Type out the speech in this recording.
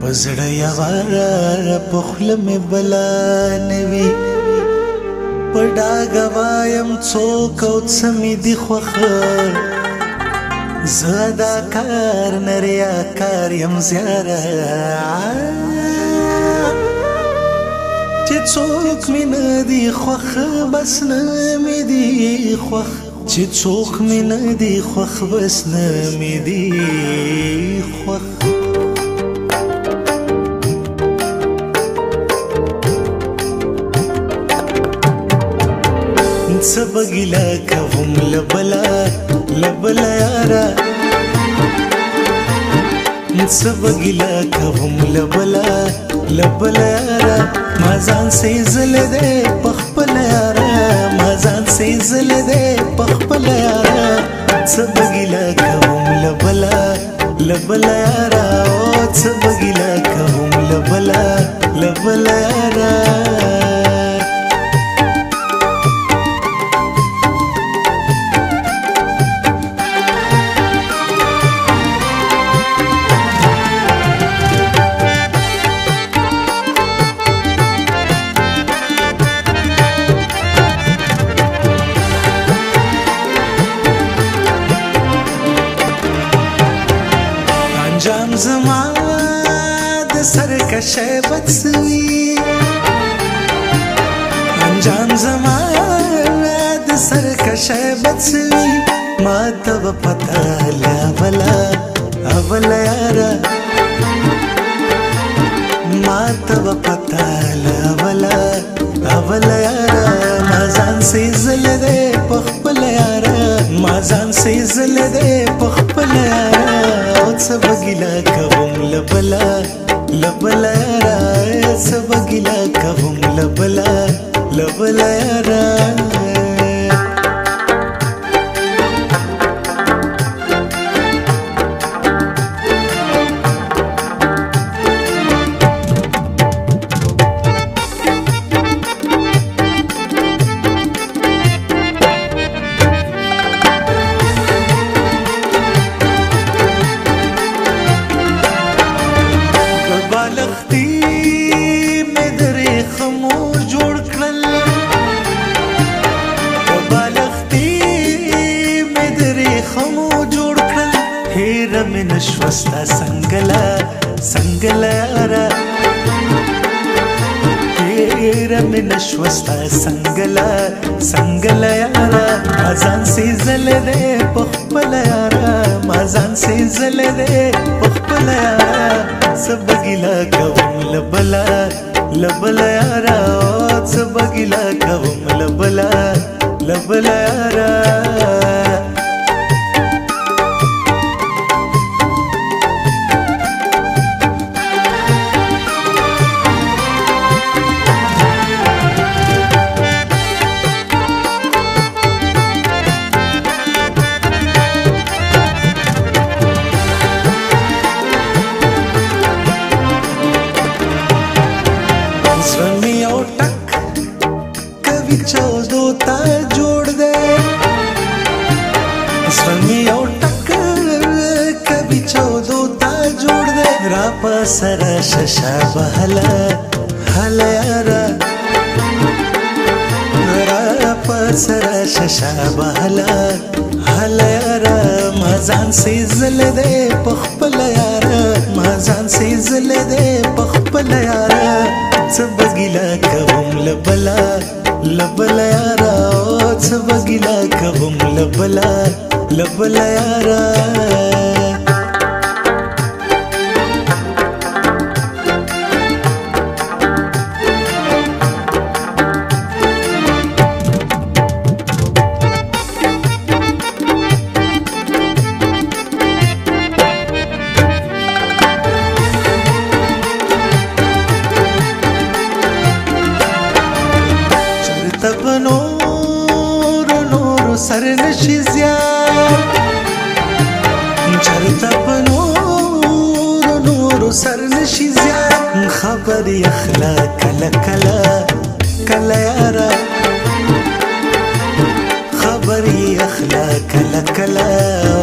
پزړه یواره په خوله مې بلا نه وي په ډاګه وایم څوک او څه مې دي خوښه زه اداکار نه ریاکار یم زیاره چې څوک مې نه دي خوښ بس نه مې دي خوښ چې څوک مې نه دي خوښ بس نه مې دي خوښ څه به ګیله کوم له بله یاره څه به ګیله کوم له بله یاره ما ځان سېزلی دی په خپله یاره ما ځان سېزلی دی په خپله یاره څه به ګیله کوم له بله یاره او څه به ګیله کوم له بله یاره انجام زما د سرکشۍ بد سوي انجام زما د سرکشۍ بد سوي ما ته به پته له اوله یاره ما ته به پته له اوله یاره ما ځان سېزلی دی په خپله یاره ما ځان سېزلی دی په خپله یاره څه به ګیله کوم له بله یاره څه به ګیله کوم له بله یاره هیره مې نشوه ستا څنګله یاره هیره مې نشوه ستا څنګله یاره ما ځان سېزلی دی په خپله یاره ما ځان سېزلی دی په خپله یاره څه به ګیله کوم له بله یاره څه به ګیله کوم له بله یاره چودو تا جوړ دی زړه یو ټک کبي چودو تا جوړ دی را په سره ششه بهله یاره را په سره ششه بهله یاره ما ځان سېزلی دی په خپله یاره ما ځان سېزلی دی په خپله یاره څه به ګیله کوم له بله یاره څه به ګیله کوم له بله یاره نورو سر نشي زیار چرته په نورو سر نشي زیار خبر یخلا کله یاره خبر یخلا کله